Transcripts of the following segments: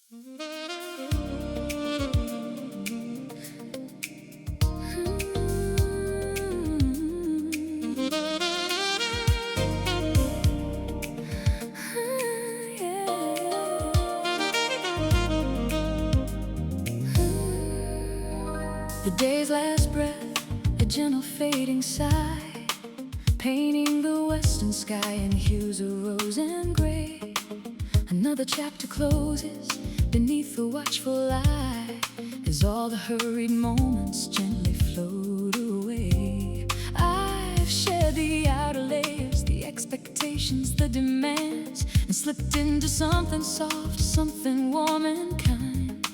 The day's last breath, a gentle fading sigh, painting the western sky in hues of rose and gray. Another chapter closes beneath the watchful eye, as all the hurried moments gently float away. I've shared the outer layers, the expectations, the demands, and slipped into something soft, something warm and kind.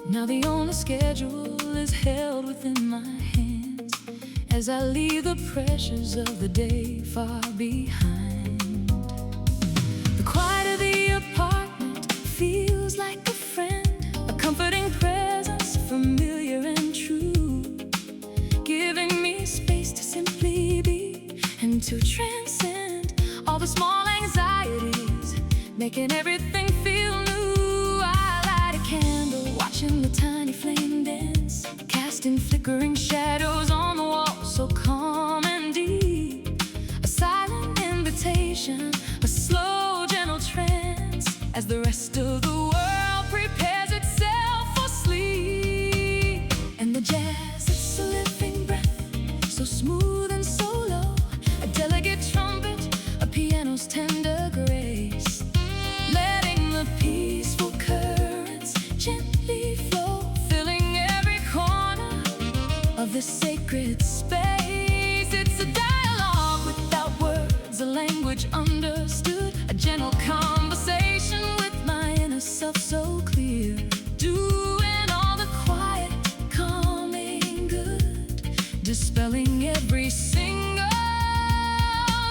Now the only schedule is held within my hands, as I leave the pressures of the day far behind. The quiet of the apartment feels like a friend, a comforting presence, familiar and true, giving me space to simply be and to transcend all the small anxieties, making everything feel new. I light a candle, watching the tiny flame dance, casting flickering shadows on the wall, so calm and deep. A silent invitation, a slow, gentle trance, as the rest of the world prepares itself for sleep. And the jazz, it's a living breath, so smooth and so low, a delicate trumpet, a piano's tender grace, letting the peaceful currents gently flow, filling every corner of this sacred space. It's a dialogue without words, a language understood, a gentle conversation with my inner self so clear, doing all the quiet, calming good, dispelling every single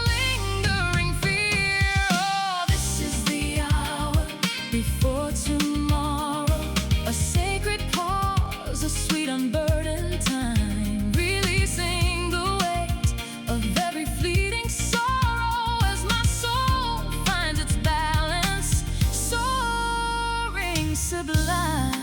lingering fear. Oh, this is the hour before tomorrow, a sacred pause, a sweet unburdened time, releasing the weight of every fleeting sorrow, as my soul finds its balance, soaring sublime.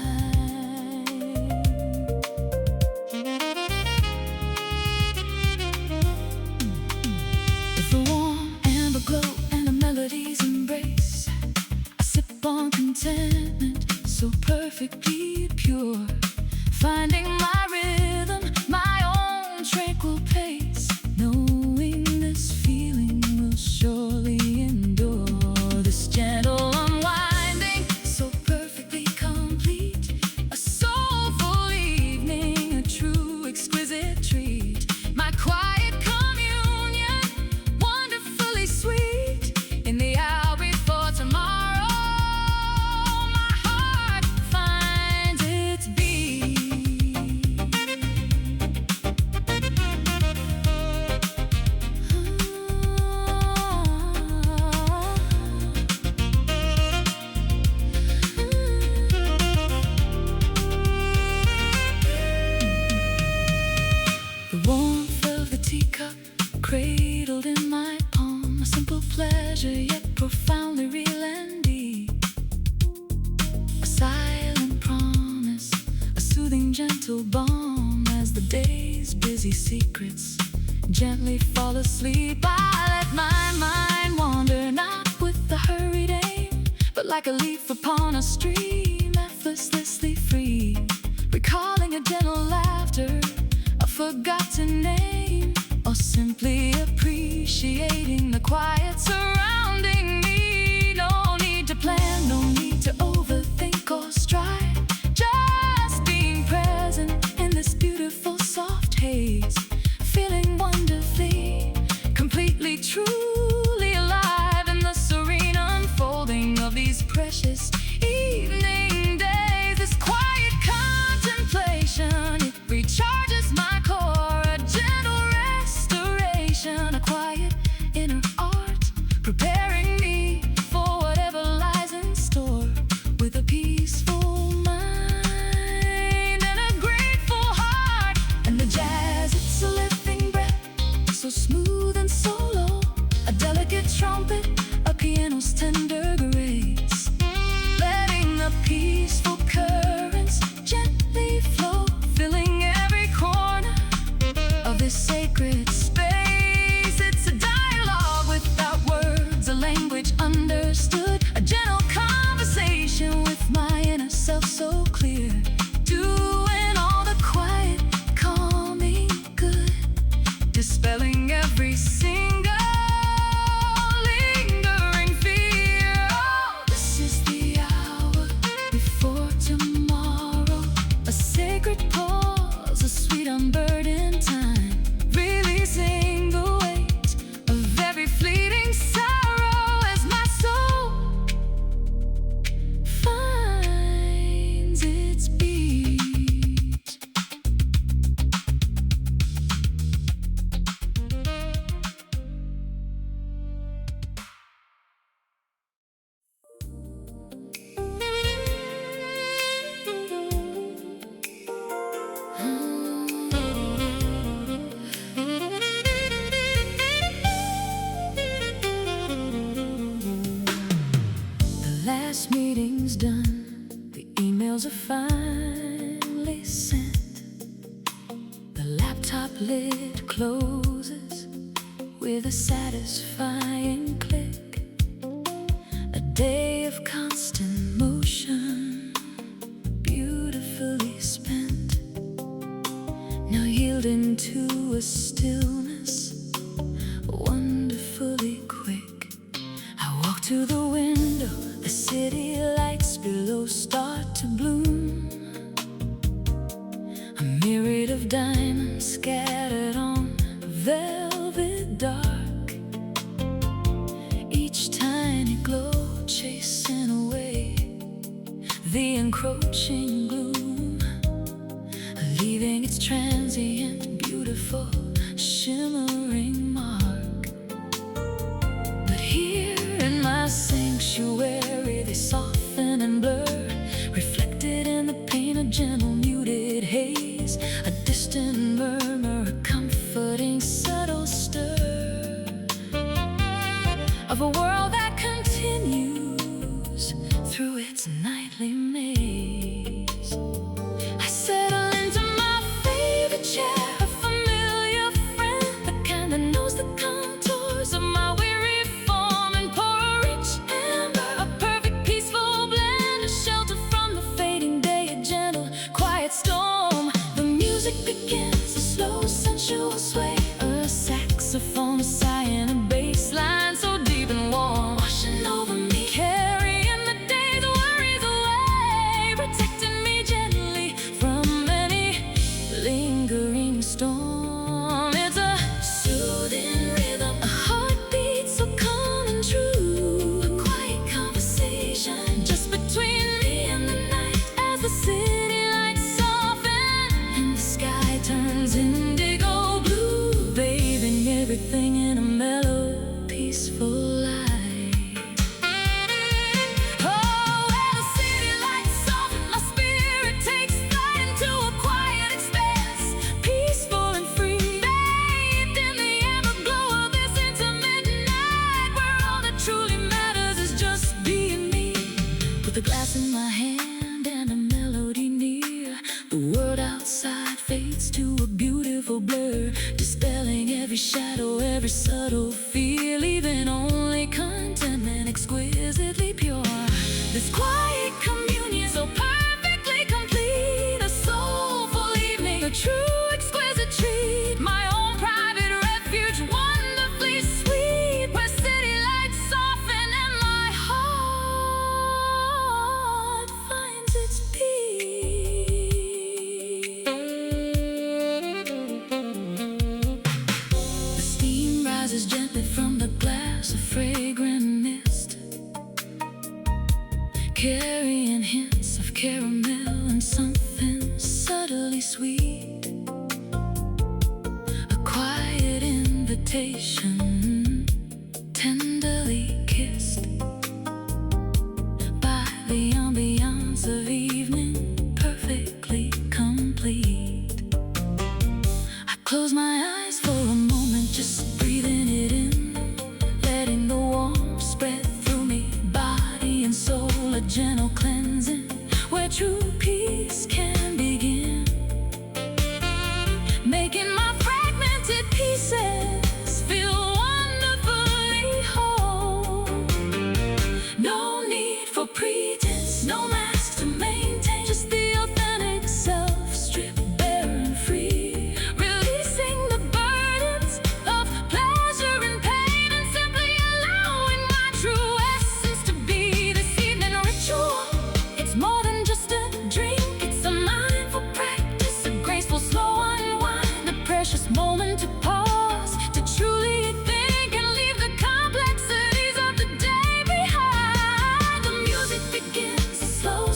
With the warm amber glow and the melodies embrace, I sip on contentment so perfectly pure, finding my rhythm, my own tranquil pace, knowing this feeling will surely endure. This gentle unwinding, so perfectly complete, a soulful evening, a true exquisite treat, my quiet communion, wonderfully sweet. In the hour before tomorrow, my heart finds its beat. The warmth of the teacup cradled in my palm, a simple pleasure yet profoundly real and deep, a silent promise, a soothing gentle balm, as the day's busy secrets gently fall asleep. I let my mind wander, not with a hurried aim, but like a leaf upon a stream, effortlessly free, recalling a gentle laughter, a forgotten name, or simply appreciating the quiet surrounding me. No need to plan, no need to overthink or strive, just being present in this beautiful soft haze, feeling wonderfully, completely, truly alive in the serene unfolding of these precious evenings. greetings done, the emails are finally sent. The laptop lid closes with a satisfying click. A day of constant motion, beautifully spent, now yielding to a stillness wonderfully quick. I walk to the window, the city lights below start to bloom. A myriad of diamonds scattered on velvet dark, each tiny glow chasing away the encroaching gloom, leaving its transient, beautiful, shimmering mark. But here in my sanctuary, they soften and blur, reflected in the pain, a gentle muted haze, a distant murmur, a comforting subtle stir of a world that continues through its nightly maze. I settle into my favorite chair, a familiar friend, the kind that knows the contours of my weary form, and pour a rich amber, a perfect peaceful blend, a shelter from the fading day, a gentle quiet storm. The music begins, a slow sensual sway, a saxophone, a sigh, and a bass line so deep and warm, washing over me, carrying the day's worries away, protecting me gently from any lingering storm. It's a soothing rhythm, a heartbeat so calm and true, a quiet conversation just between me and the night, as the city lights soften and the sky turns indigo blue, bathing everything in a mellow, peaceful light. Oh, where the city lights soften, my spirit takes flight into a quiet expanse, peaceful and free, bathed in the amber glow of this intimate night, where all that truly matters is just being me. With a glass in my hand and a melody near, the world outside fades to a beautiful blur, dispelling every shadow, every subtle feel, leaving only contentment exquisitely pure. This quiet communion so perfectly complete, a soulful evening, a true exquisite treat, my own private refuge, wonderfully sweet, where city lights soften and my heart finds its peace. The steam rises gently from the glass, a fragrant mist, carrying hints of caramel and something subtly sweet, a quiet invitation, tenderly kissed by the ambiance of evening, perfectly complete. I close my eyes for a moment, just breathing it in, letting the warmth spread through me, body and soul, a gentle cleansing, where true peace can begin, making my fragmented pieces feel wonderfully whole. No need for pretense, no mask to maintain, just the authentic self, stripped bare and free, releasing the burdens of pleasure and pain, and simply allowing my true essence to be this evening ritual. It's more than just a drink, it's a mindful practice, a graceful slow unwind, a precious moment to pause, to truly think and leave the complexities of the day behind. The music begins, a slow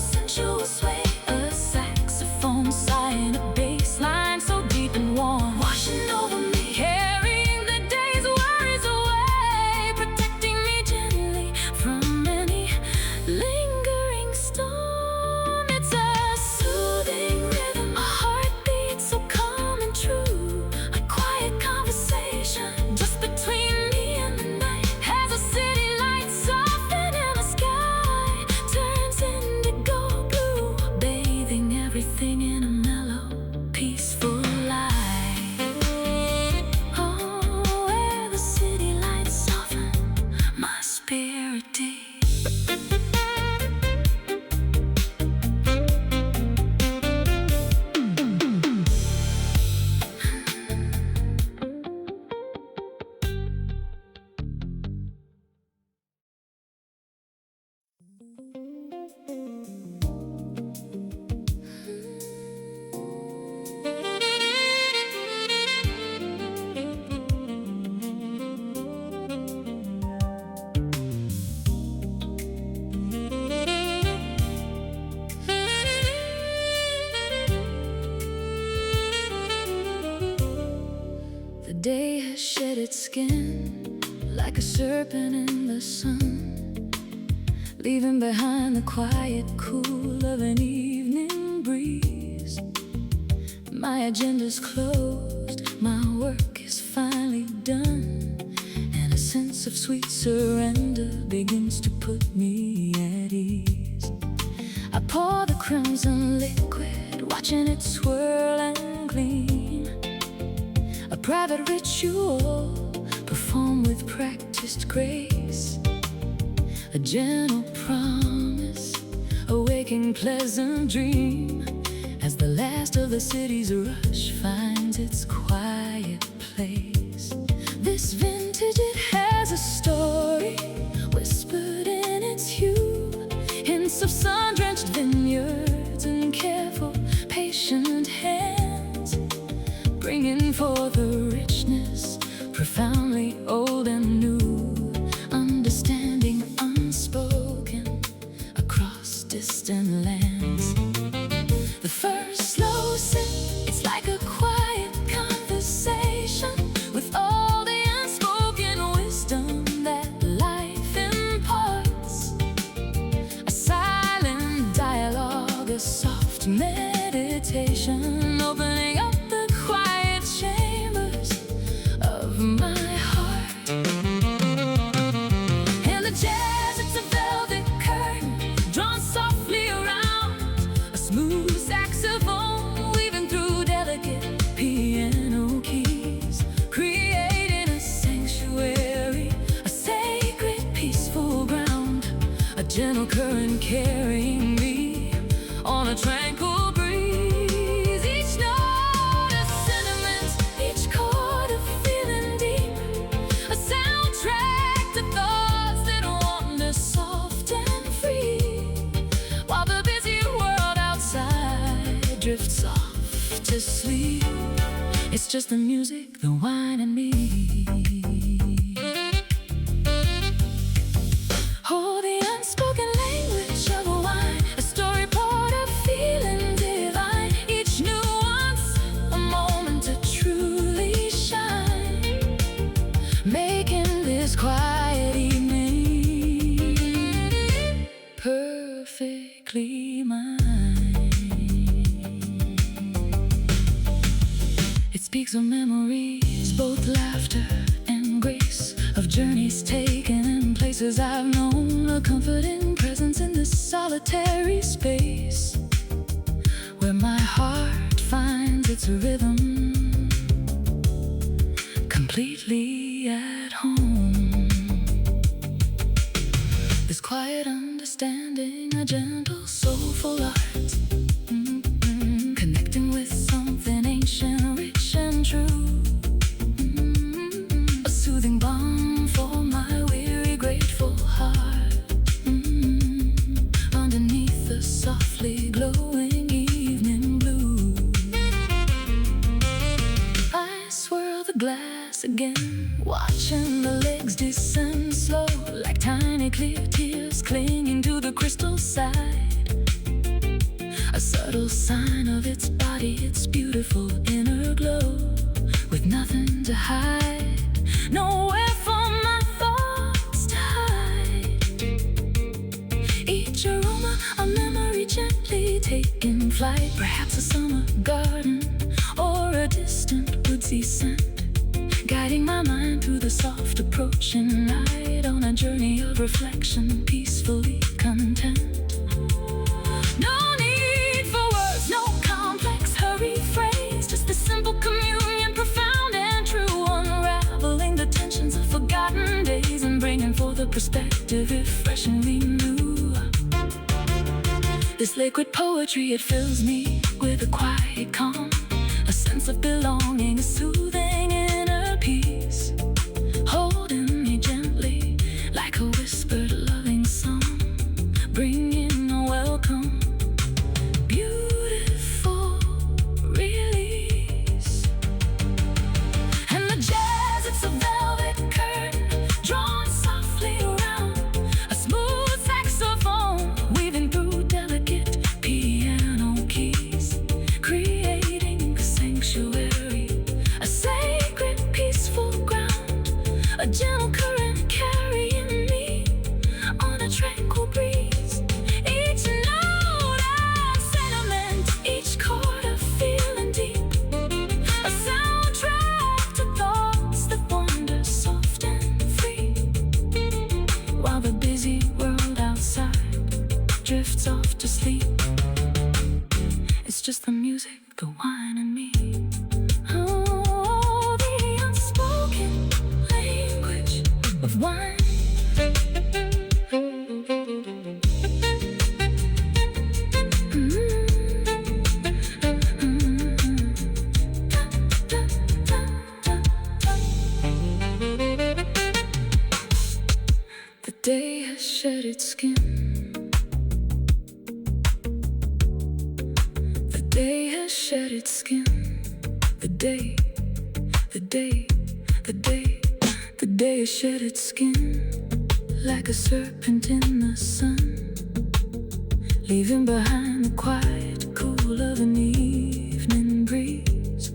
its skin like a serpent in the sun, leaving behind the quiet cool of an evening breeze. My agenda's closed, my work is finally done, and a sense of sweet surrender begins to put me at ease. I pour the crimson liquid, watching it swirl and gleam, a private ritual performed with practiced grace, a gentle promise, a waking pleasant dream, as the last of the city's rush finds its quiet place. This vintage, it has a story whispered in its hue, hints of sun-drenched vineyards and careful, patient hands, bringing forth the richness, profoundly old and new, understanding unspoken across distant lands. The first slow sip, it's like a quiet conversation with all the unspoken wisdom that life imparts, a silent dialogue, a soft meditation, opening up the quiet chambers of my heart. And the jazz, it's a velvet curtain drawn softly around, a smooth saxophone weaving through delicate piano keys, creating a sanctuary, a sacred peaceful ground, a gentle current carrying me on a tranquil breeze. Each note a sentiment, each chord a feeling deep, a soundtrack to thoughts that wander soft and free, while the busy world outside drifts off to sleep. It's just the music, the wine, and me. Oh, the unspoken language of a wine, a story poured of feeling divine, each nuance a moment to truly shine, making this quiet evening perfectly mine. It speaks of memories, both laughter and grace, of journeys taken and places I've known, a comforting presence in this solitary space, where my heart finds its rhythm, completely at home. This quiet understanding, a gentle soulful art, connecting with something ancient, rich and true, a soothing balm for my weary, grateful heart, underneath the softly glowing evening blue. I swirl the glass again, watching the legs descend slow, like tiny clear tears clinging to the crystal side, a subtle sign of its body, its beautiful inner glow, with nothing to hide, nowhere for my thoughts to hide. Each aroma, a memory gently taking flight, perhaps a summer garden or a distant woodsy scent, guiding my mind through the soft approaching night, on a journey of reflection, peacefully content. No need for words, no complex hurried phrase, just the simple communion, profound and true, unraveling the tensions of forgotten days and bringing forth a perspective refreshingly new. This liquid poetry, it fills me with a quiet calm, a sense of belonging, a soothing inner peace, holding me gently like a whispered loving song, bringing a welcome, beautiful release. And the jazz, it's a velvet curtain drawn softly around, a smooth saxophone weaving through delicate piano keys, creating a sanctuary, a sacred peaceful to sleep. It's just the music, the wine and me. Oh, the unspoken language of wine. The day has shed its skin. The day has shed its skin. The day has shed its skin. Like a serpent in the sun, leaving behind the quiet cool of an evening breeze.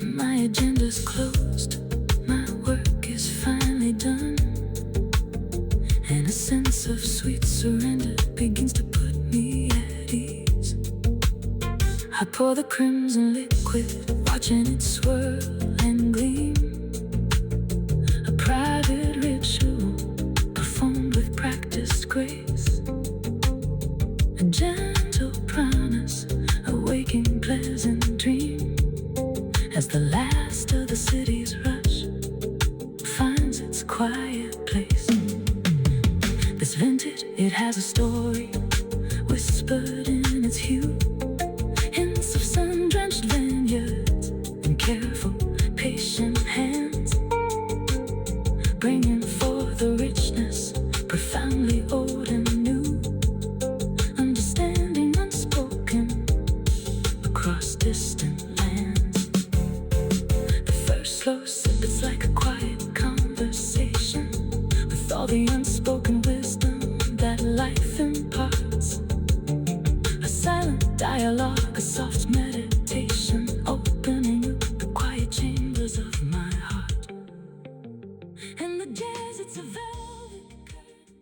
My agenda's closed, my work is finally done, and a sense of sweet surrender begins to put me at ease. I pour the crimson liquid, watching it swirl and gleam. A private ritual performed with practiced grace. A gentle promise, a waking pleasant dream, as the last of the city's rush finds its quiet place. This vintage, it has a story whispered in its hue. Hints of sun-drenched vineyards and careful, patient hands, bringing forth the richness, profoundly old and new. Understanding unspoken across distant lands. The first slow sip, it's like a quiet conversation with all the unspoken wisdom that life imparts. A silent dialogue, a soft meditation, opening up the quiet chambers of my heart. And the jazz, it's a velvet curtain.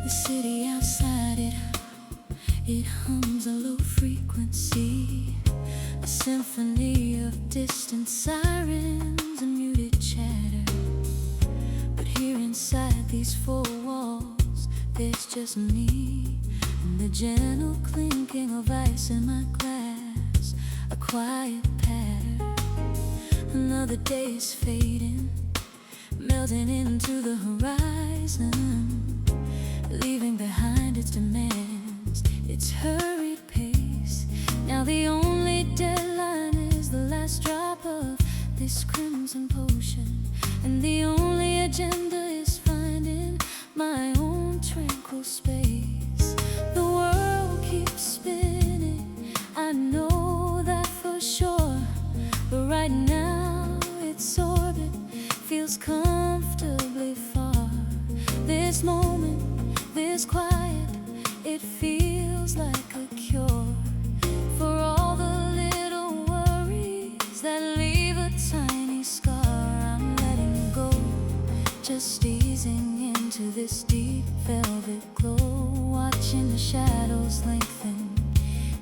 The city outside it hums a low frequency, a symphony of distant sirens and muted chatter. But here inside these four walls, there's just me and the gentle clinking of ice in my glass, a quiet patter. Another day is fading, melting into the horizon, leaving behind its demands, its hurried pace. Now the only deadline is the last drop of this crimson potion, and the only agenda is finding my own tranquil space. The world keeps spinning, I know that for sure, but right now its orbit feels comfortably far. This moment, this quiet, it feels like a cure for all the little worries that leave a tiny scar. I'm letting go, just easing into this deep velvet glow, watching the shadows lengthen,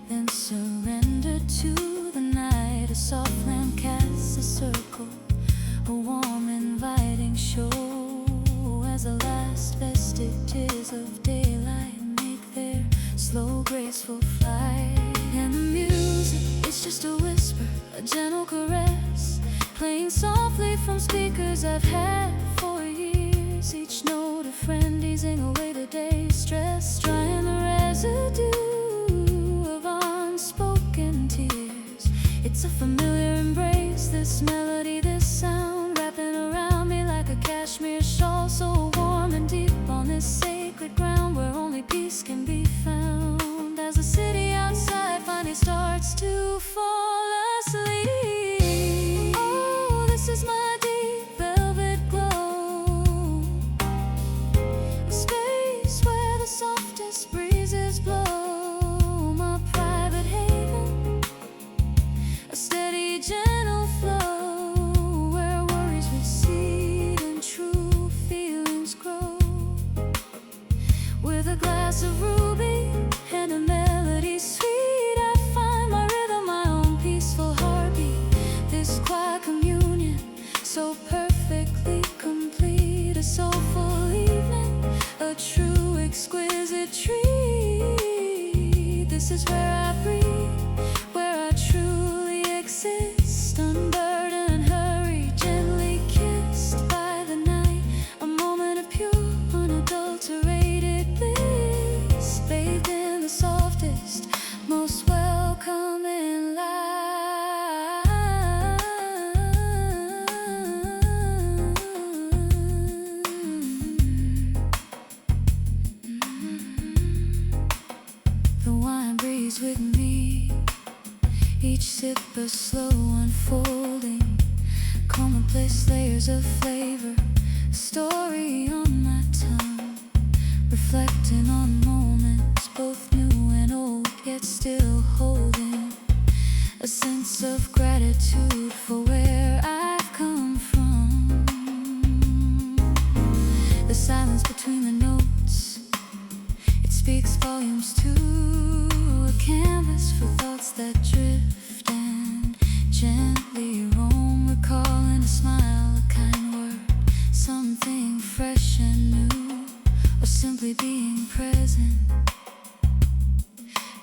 then surrender to the night. A soft lamp casts a circle, a warm inviting show, as the last vestiges of daylight make their slow graceful flight. And the music, it's just a whisper, a gentle caress, playing softly from speakers I've had for years. Each note a friend easing away the day's stress, drying the residue of unspoken tears. It's a familiar embrace, this melody, this sound, wrapping around me like a cashmere shawl, so warm and deep on this sacred ground where only peace can be found. As the city outside finally starts to fall asleep, oh, this is my deep velvet glow, a space where the softest breezes blow, my private haven, a communion, so perfectly complete. A soulful evening, a true exquisite treat. This is where I breathe, where I truly exist, unburdened, hurry, gently kissed by the night. A moment of pure, unadulterated bliss, bathed in the softest, most welcoming light. The wine breathes with me, each sip a slow unfolding, commonplace layers of flavor, a story on my tongue, reflecting on moments both new and old, yet still holding a sense of gratitude for where I've come from. The silence between the notes, it speaks volumes to a canvas for thoughts that drift and gently roam, recalling a smile, a kind word, something fresh and new, or simply being present,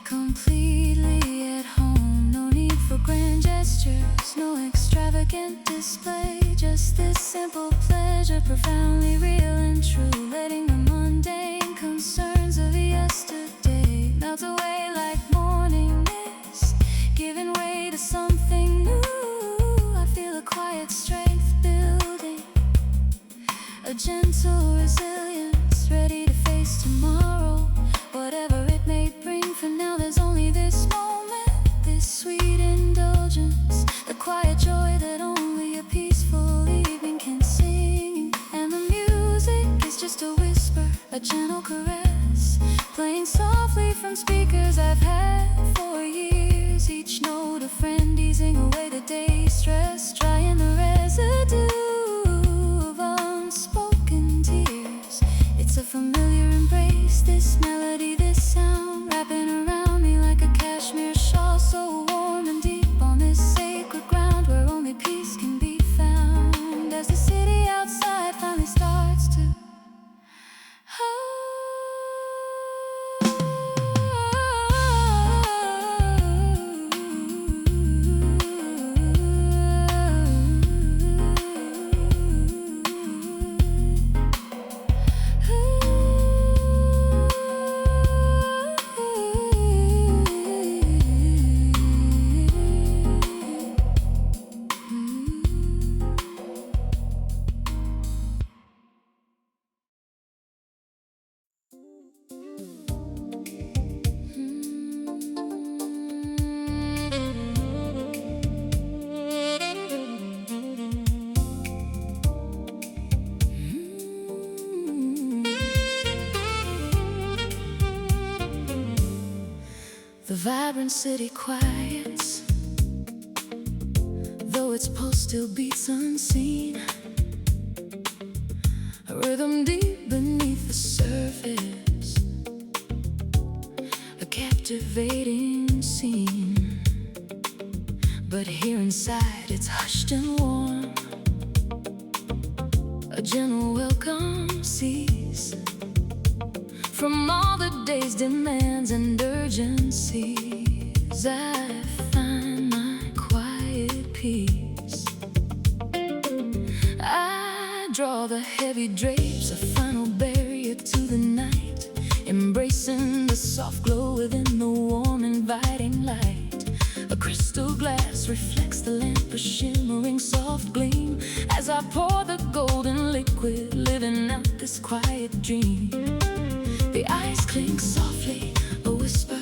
completely at home. No need for grand gestures, no extravagant display, just this simple pleasure, profoundly real and true, letting the mundane concerns of yesterday melt away like morning mist, giving way to something new. I feel a quiet strength building, a gentle resilience, ready to face tomorrow, whatever it may bring. For now there's only this moment, this sweet indulgence, the quiet joy that only a peaceful evening can sing. And the music is just a whisper, a gentle caress, playing softly from speakers I've had for years. Each note a friend, easing away the day's stress, drying the residue of unspoken tears. It's a familiar embrace, this melody, this sound, wrapping around me like a cashmere shawl, so warm and deep on this sacred ground where only peace can be found. As the city outside finally starts to the vibrant city quiets, though its pulse still beats unseen. A rhythm deep beneath the surface, a captivating scene. But here inside it's hushed and warm, a gentle welcome cease from all the day's demands and urgencies. I find my quiet peace. I draw the heavy drapes, a final barrier to the night, embracing the soft glow within the warm, inviting light. A crystal glass reflects the lamp, a shimmering soft gleam, as I pour the golden liquid, living out this quiet dream. The ice clinks softly, a whisper,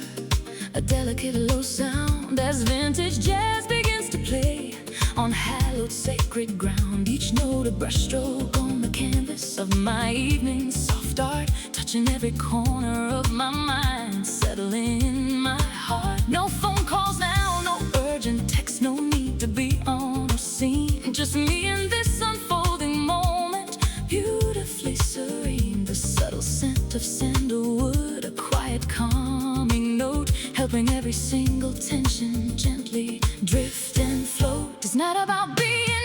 a delicate low sound, as vintage jazz begins to play on hallowed sacred ground. Each note a brushstroke on the canvas of my evening, soft art touching every corner of my mind, settling in my heart. No phone calls now, no urgent text, no need to be on or seen, just me and this unfolding moment, beautifully serene. The subtle scent of sandalwood, a quiet calming note, helping every single tension gently drift and float. It's not about being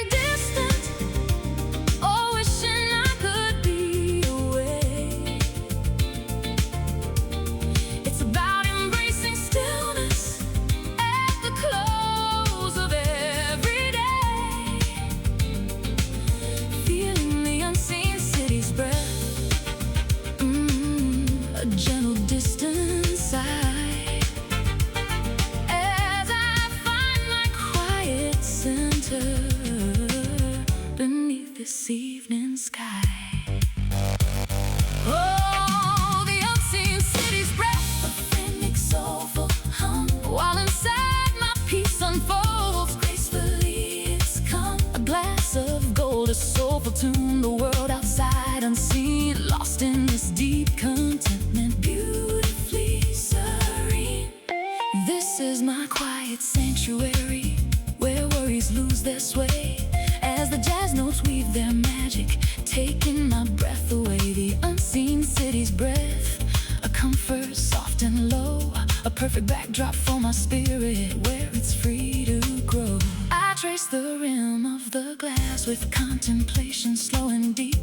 melodies lose their sway as the jazz notes weave their magic, taking my breath away. The unseen city's breath, a comfort soft and low, a perfect backdrop for my spirit where it's free to grow. I trace the rim of the glass with contemplation slow and deep,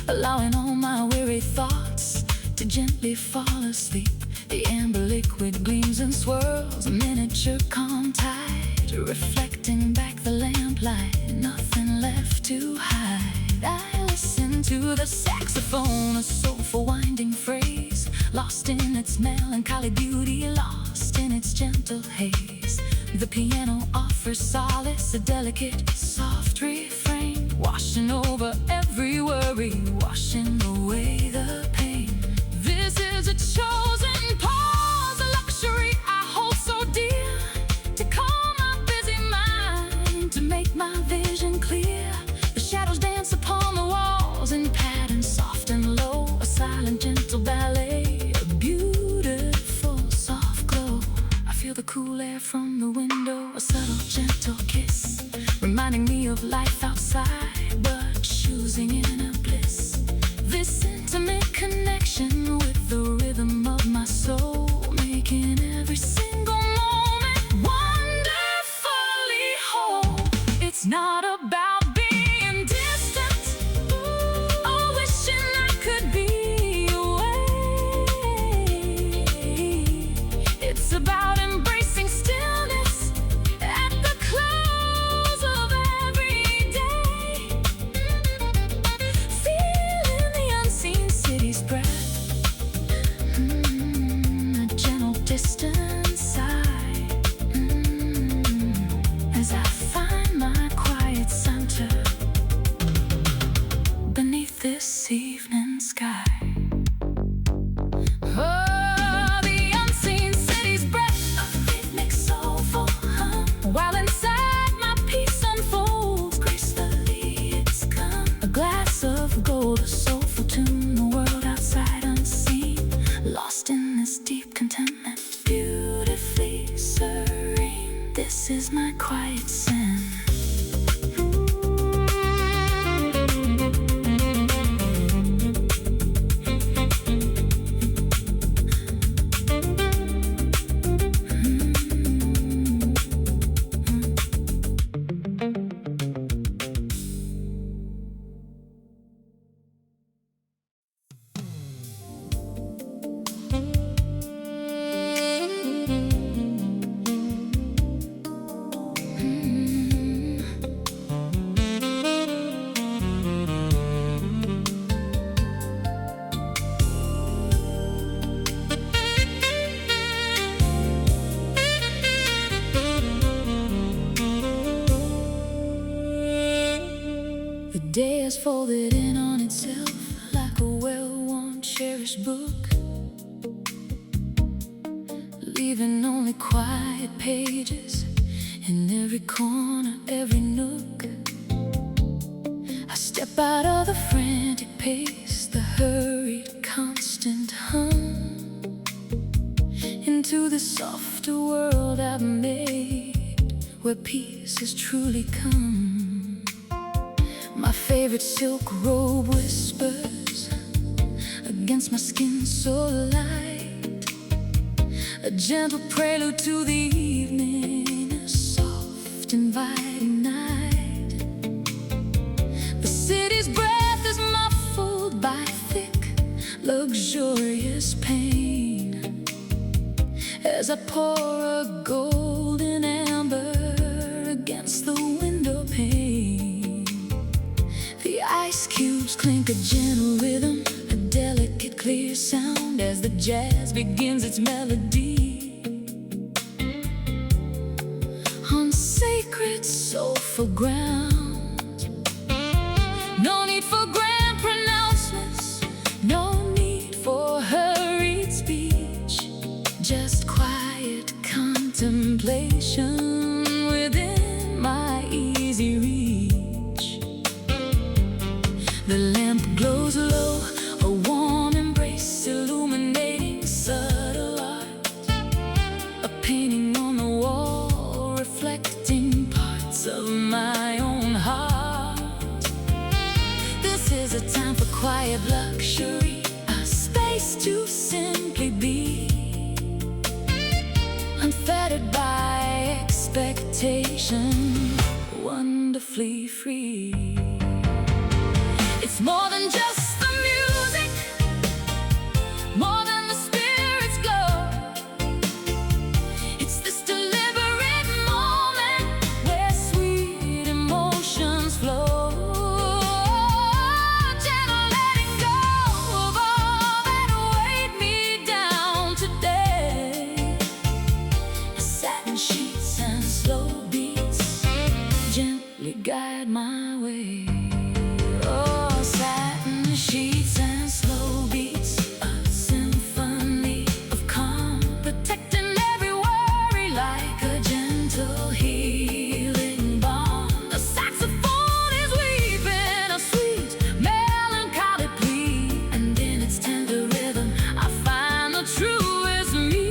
allowing all my weary thoughts to gently fall asleep. The amber liquid gleams and swirls, a miniature calm tide, reflecting back the lamplight, nothing left to hide. I listen to the saxophone, a soulful winding phrase, lost in its melancholy beauty, lost in its gentle haze. The piano offers solace, a delicate, soft refrain, washing over every worry, washing away the pain. This is a chosen pause, a luxury I hold so dear, to calm my busy mind, to make my vision clear. The shadows dance upon the walls in patterns soft and low, a silent, gentle ballet, a beautiful, soft glow. I feel the cool air from the window, a subtle, gentle kiss, reminding me of life outside, but choosing inner bliss. This intimate connection with the rhythm of my soul, making every single moment wonderfully whole. It's not about being distant or wishing I could be away. It's about embracing stillness at the close of every day, feeling the unseen city's breath, a gentle distant sigh, as I find my quiet center beneath this evening sky. Oh, the unseen city's breath, a rhythmic soulful hum, while inside my peace unfolds gracefully it's come. A glass of gold, a soulful tune, the world outside unseen, lost in this deep contentment, beautifully serene. This is my quiet sin. The day has folded in on itself like a well-worn, cherished book, leaving only quiet pages in every corner, every nook. I step out of the frantic pace, the hurried, constant hum, into the softer world I've made, where peace has truly come. My favorite silk robe whispers against my skin so light, a gentle prelude to the evening, a soft, inviting night. The city's breath is muffled by thick, luxurious pain, as I pour a golden amber against the window pane. The ice cubes clink, a gentle rhythm, a delicate, clear sound as the jazz begins its melody. On sacred, soulful ground, no need for grand pronouncements, no need for hurried speech, just quiet contemplation within my easy reach. The lamp glows low, a warm embrace illuminating subtle art, a painting on the wall reflecting parts of my my own heart. This is a time for quiet luxury, a space to simply be, unfettered by expectation, wonderfully free. It's more than just the music, more than the spirit's glow. It's this deliberate moment where sweet emotions flow. Gentle letting go of all that weighed me down today. Satin sheets and slow beats gently guide my way. Oh, satin sheets and slow beats, a symphony of calm, protecting every worry like a gentle healing balm. The saxophone is weaving a sweet, melancholy plea, and in its tender rhythm I find the truest me.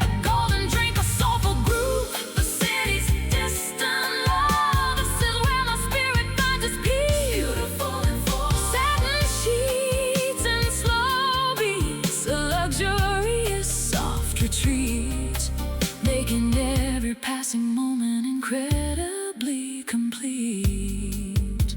A golden drink, a soulful groove, the city's distant love. This is where my spirit finds its peace. Beautiful and full, satin sheets and slow beats, a luxurious soft retreat, making every passing moment incredibly complete.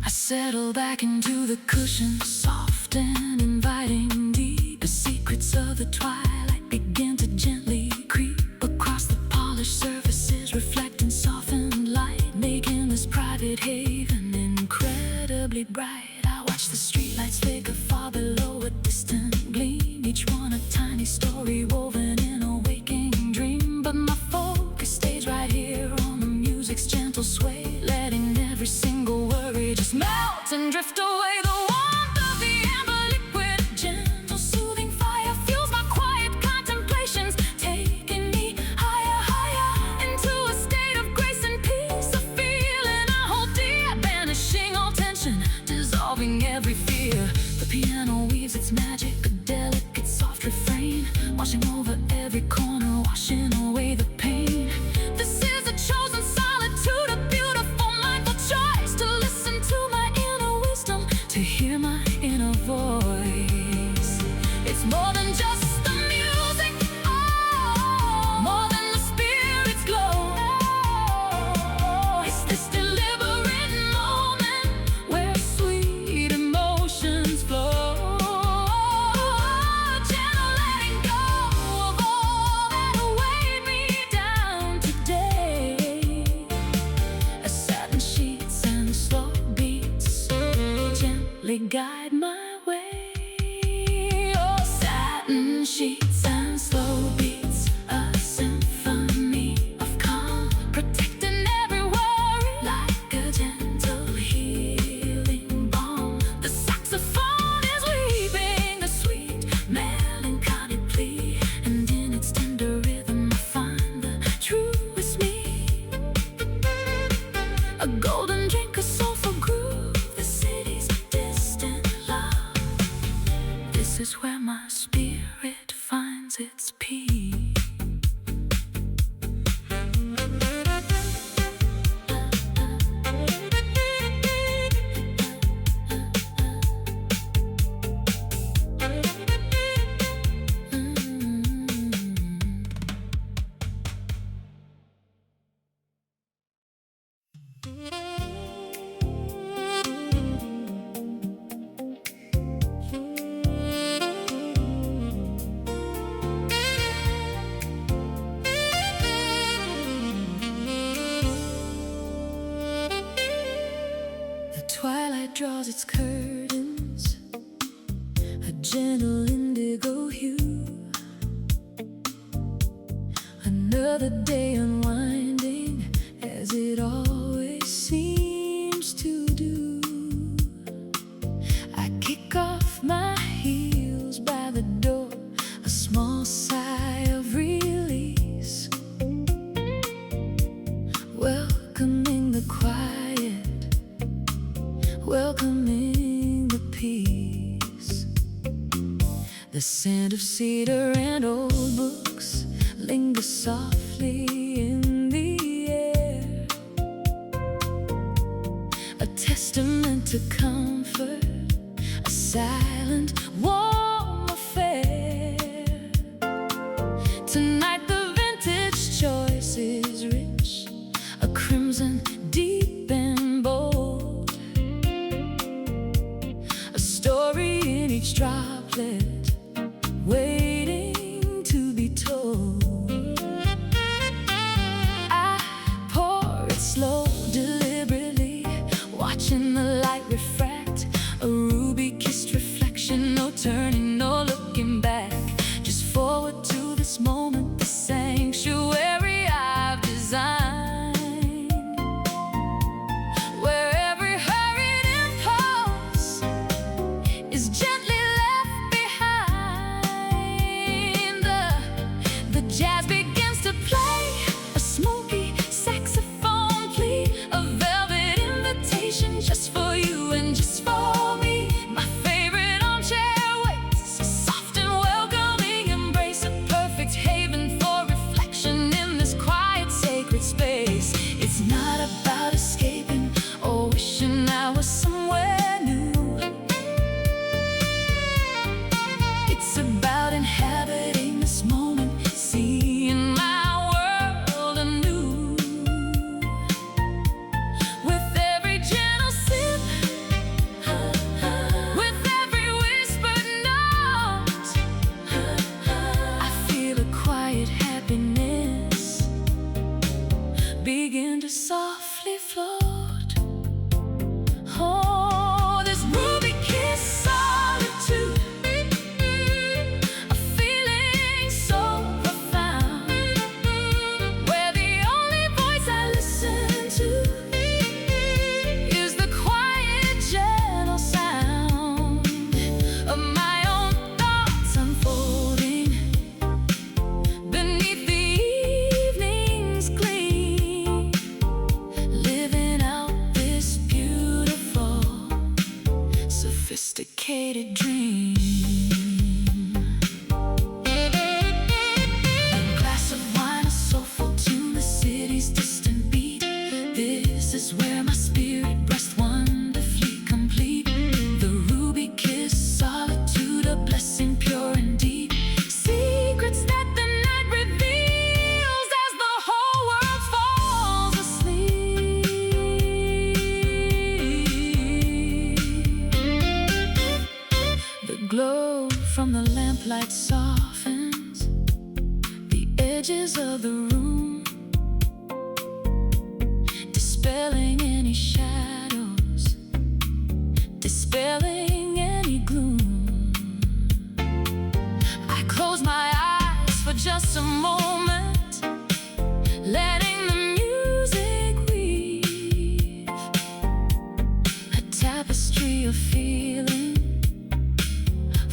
I settle back into the cushions, soft and inviting. Deep, the secrets of the twilight begin to gently creep across the polished surfaces, reflecting softened light, making this private haven incredibly bright. I watch the streetlights flicker far below, a distant gleam, each one a tiny story woven in a waking dream. But my focus stays right here on the music's gentle sway, letting every single worry just melt and drift away. The warmth of the amber liquid, gentle soothing fire, fuels my quiet contemplations, taking me higher, higher into a state of grace and peace. A feeling I hold dear, banishing all tension, dissolving every fear. The piano weaves its magic, a delicate soft refrain, washing over every corner, washing away the pain. This is a chosen solitude, a beautiful mindful choice, to listen to my inner wisdom, to hear my inner voice. It's more than just the music, oh, more than the spirit's glow. It's this deliberate moment where sweet emotions flow. Gentle letting go of all that weighed me down today. As satin sheets and slow beats gently guide my way. Oh, satin sheets and slow beats, a symphony of calm, protecting every worry like a gentle healing balm. The saxophone is weaving a sweet, melancholy plea, and in its tender rhythm I find the truest me. A golden drink, a soulful groove, the city's distant love. This is where my spirit finds its peace. The twilight draws its curtains, a gentle indigo hue. Another day unwinding, as it always seems to do. I kick off my heels by the door, a small sigh of release, welcoming the quiet, welcoming the peace. The scent of cedar and old books linger softly in the to comfort, a silent, warm affair. Tonight the vintage choice is rich, a crimson deep and bold, a story in each droplet waiting to be told. I pour it slow, deliberately, watching the light refract, a ruby-kissed reflection, no turning, no looking back, just forward to this moment, the sanctuary I've designed, where every hurried impulse is gently left behind. The jazz begins to play, a smoky saxophone plea, a velvet invitation just for you and just for me. My favorite armchair waits, a soft and welcoming embrace, a perfect haven for reflection in this quiet, sacred space. It's not about escaping or wishing I was somewhere new. It's about inhabiting this moment, seeing my world anew. With every gentle sip, with every whispered note, I feel a quiet happiness begin to softly float. Oh, this ruby kiss solitude, a feeling so profound, where the only voice I listen to is the quiet, gentle sound of my own thoughts unfolding beneath the evening's gleam, living out this beautiful, sophisticated dream. A glass of wine, a soulful tune, the city's distant beat. This is where my spirit rests, wonderfully complete. The ruby kiss solitude, a blessing pure and deep. Secrets that the night reveals as the whole world falls asleep. The glow from the lamplight softens the edges of the room, dispelling any shadows, dispelling any gloom. I close my eyes for just a moment, letting the music weave a tapestry of feeling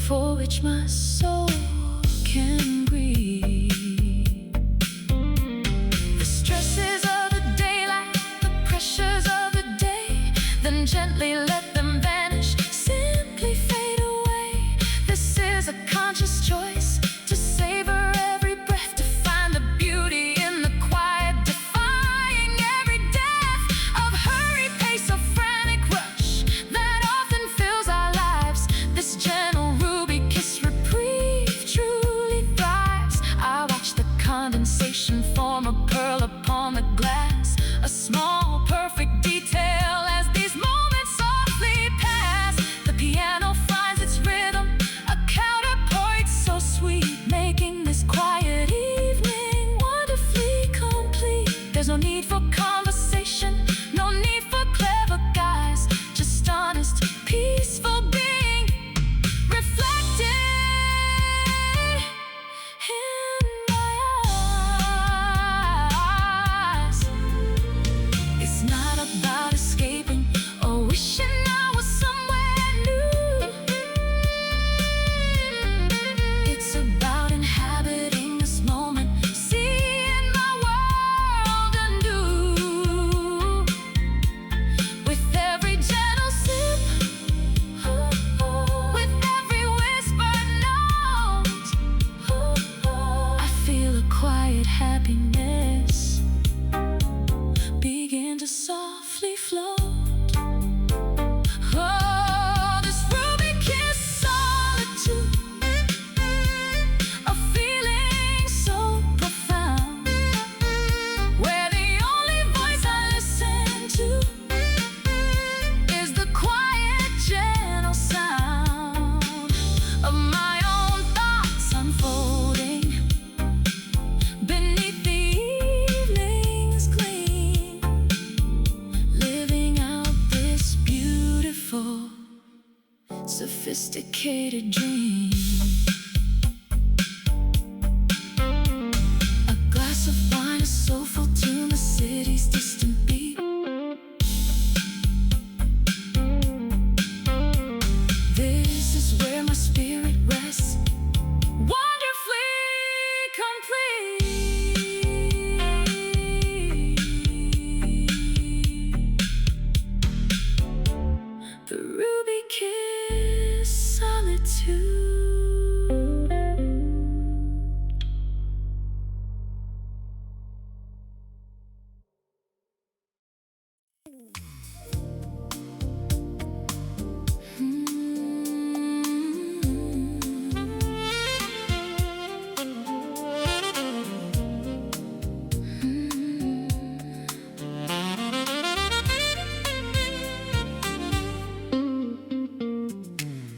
for which my soul can grieve. The stresses of the daylight, the pressures of the day, then gently let them vanish, simply fade away. This is a conscious choice to savor every breath, to find the beauty in the quiet, defying every death of hurried pace, of frantic rush that often fills our lives. This gentle ruby kiss reprieve truly thrives. I watch the condensation form a pearl upon the glass, a small perfect detail as these moments softly pass. The piano finds its rhythm, a counterpoint so sweet, making this quiet evening wonderfully complete. There's no need for conversation, no need for clever guise, just honest, peaceful being reflected in my eyes. It's not about escaping or wishing I was somewhere new. It's about inhabiting this moment, seeing my world anew. sophisticated dream. A glass of wine, a soulful tune, the city's distant beat. This is where my spirit rests, wonderfully complete. The ruby kiss solitude.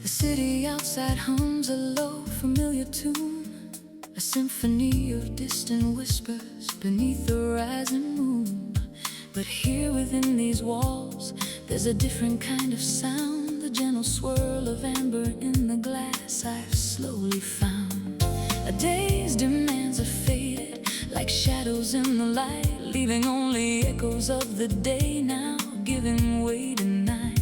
The city outside hums a low, familiar tune, a symphony of distant whispers beneath the rising moon. But here within these walls, there's a different kind of sound, the gentle swirl of amber in the glass I've slowly found. A day's demands are faded, like shadows in the light, leaving only echoes of the day now, giving way to night.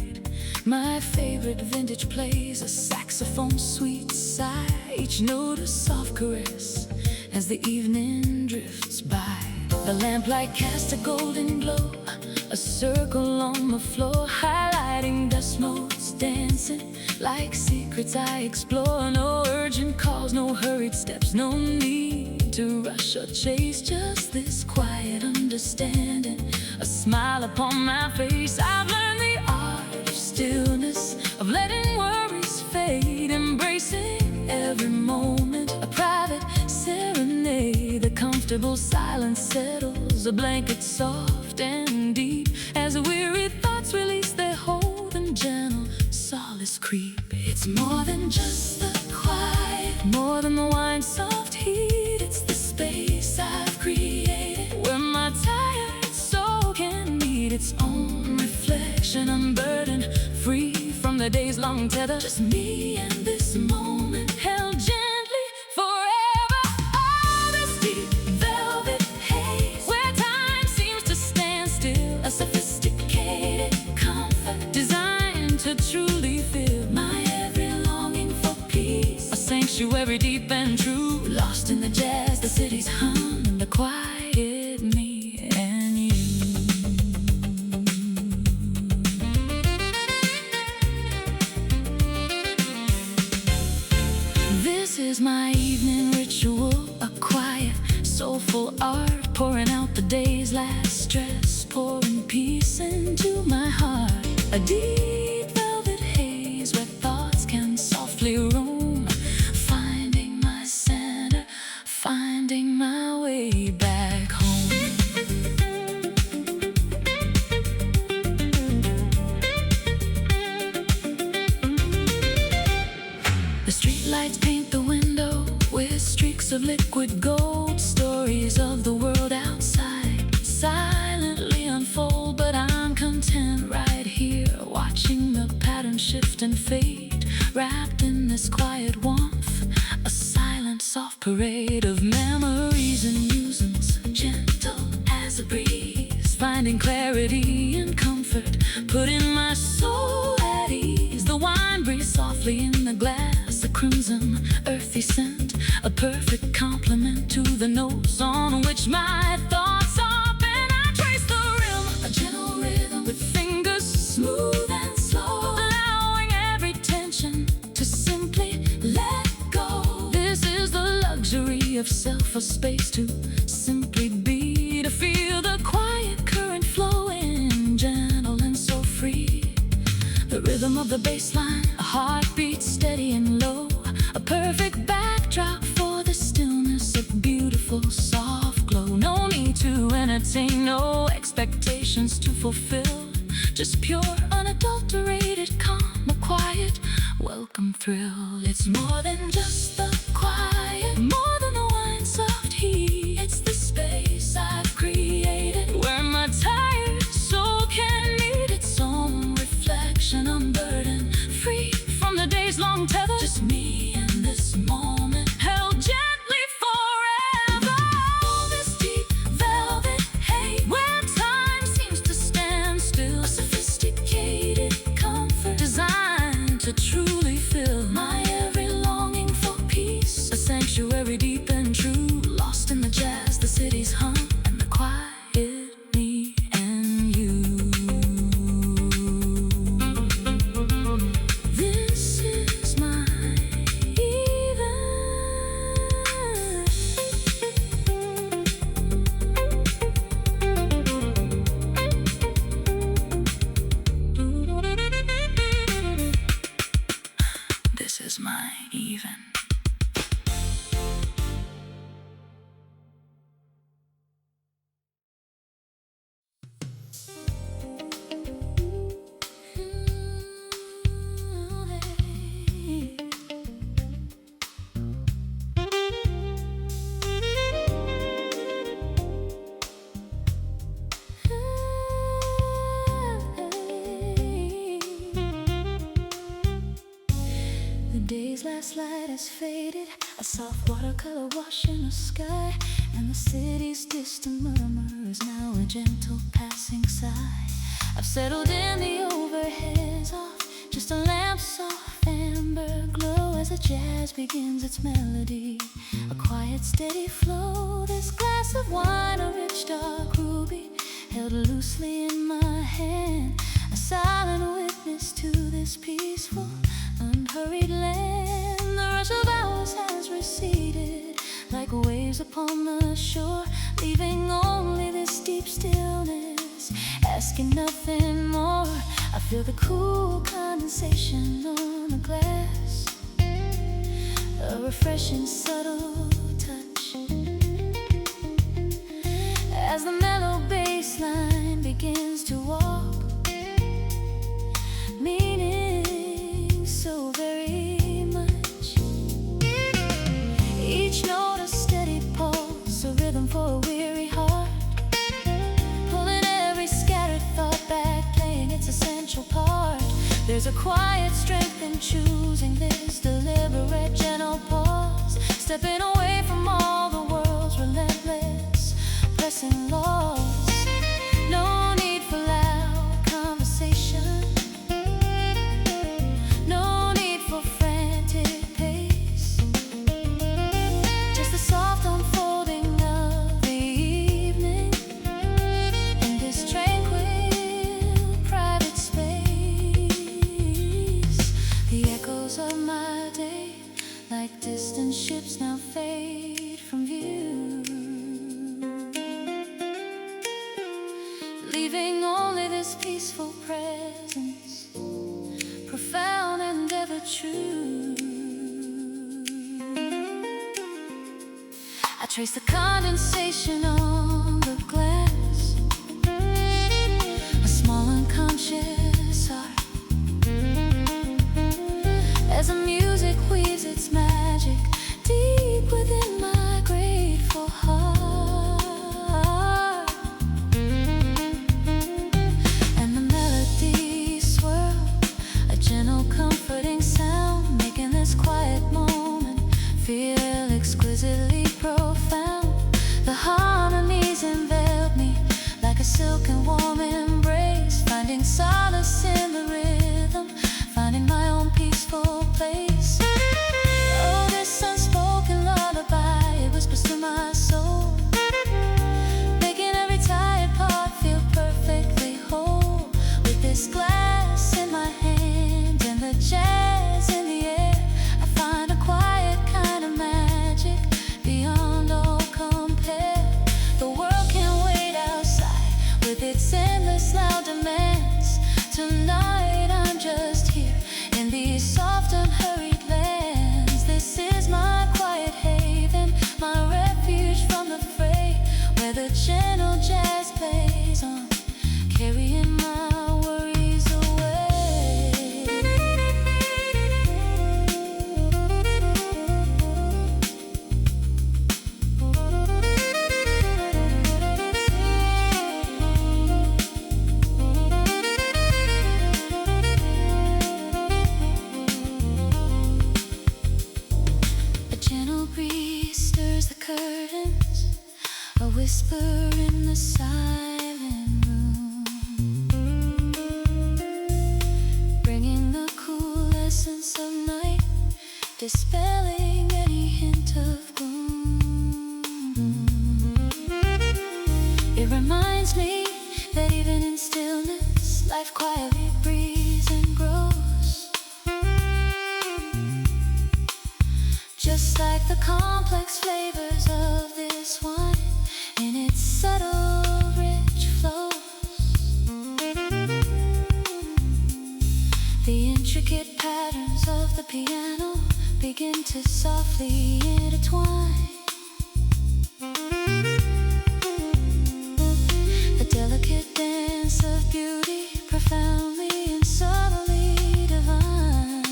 My favorite vintage plays a saxophone sweet sigh, each note a soft caress as the evening drifts by. The lamplight casts a golden glow, a circle on the floor, highlighting dust motes dancing like secrets I explore. No urgent calls, no hurried steps, no need to rush or chase, just this quiet understanding, a smile upon my face. I've learned the art of stillness, of letting worries fade, embracing every moment, a private serenade. The comfortable silence settles, a blanket soft and deep, as weary thoughts release their hold and gentle solace creep. It's more than just the quiet, more than the wine's soft heat. It's the space I've created where my tired soul can meet its own reflection, unburdened, free from the day's long tether. Just me and this moment, held gently forever. All this deep velvet haze, where time seems to stand still, a sophisticated comfort designed to truly fill my every longing for peace. A sanctuary deep and true, lost in the jazz, the city's hum, and the quiet me and you. This is my evening ritual, a quiet, soulful art, pouring out the day's last stress, pouring peace into my heart. A deep velvet haze where thoughts can softly roam, finding my center, finding my way back home. The streetlights paint the window with streaks of liquid gold, stories of the world outside silently unfold, but I'm content right here, watching the pattern shift and fade, wrapped in this quiet warmth, a silent soft parade of memories and musings, gentle as a breeze, finding clarity and comfort, putting my soul at ease. The wine breathes softly in the glass, a crimson earthy scent, a perfect complement to the notes on which my thoughts are bent. I trace the rhythm, a gentle rhythm with fingers smooth and slow, allowing every tension to simply let go. This is the luxury of self, a space to simply be, to feel the quiet current flowing, gentle and so free. The rhythm of the bass line, a heartbeat steady and low, a perfect backdrop for the stillness, a beautiful soft glow. No need to entertain, no expectations to fulfill, just pure unadulterated calm, a quiet welcome thrill. It's more than just the quiet, more than the wine's soft heat. It's the space I've created where my tired soul can meet its own reflection, unburdened, free from the day's long sigh even. Last light has faded, a soft watercolor wash in the sky, and the city's distant murmur is now a gentle passing sigh. I've settled in the overheads off, just a lamp's soft amber glow as the jazz begins its melody. A quiet steady flow, this glass of wine, a rich dark ruby, held loosely in my hand, a silent witness to this peaceful, unhurried land. The rush of hours has receded like waves upon the shore, leaving only this deep stillness, asking nothing more. I feel the cool condensation on the glass, a refreshing subtle touch, as the mellow bass line begins to walk, meaning so very much. Each note a steady pulse, a rhythm for a weary heart, pulling every scattered thought back, playing its essential part. There's a quiet strength in choosing this deliberate gentle pause, stepping away from all the world's relentless pressing laws. No need for loud conversation, no need for frantic pace, just the soft unfolding of the evening in this tranquil private space. The echoes of my day, like distant ships, now fade from view, leaving only this peaceful presence, profound and ever true. I trace the condensation on the glass, a small unconscious art, as the music weaves its magic deep within my grateful heart. And the melodies swirl, a gentle comforting sound, making this quiet moment feel exquisitely profound. The harmonies envelop me like a silk and warm embrace, finding solace in the rhythm, finding my own peaceful place. Oh, this unspoken lullaby, it whispers to my soul, making every tired part feel perfectly whole. With this glass in my hand and the jazz in the air, I find a quiet kind of magic beyond all compare. The world can't wait outside with its endless loud demands. Tonight I'm just here in these soft unhurried lands. This is my quiet haven, my refuge from the fray, where the gentle jazz plays on, carrying my worries away. A gentle breeze stirs the curtains, a whisper in the silent room, bringing the cool essence of night, dispelling any hint of gloom. It reminds me that even in stillness, life quietly breathes and grows, just like the complex flavors of this wine in its subtle, rich flows. The intricate patterns of the piano begin to softly intertwine. A delicate dance of beauty, profoundly and subtly divine.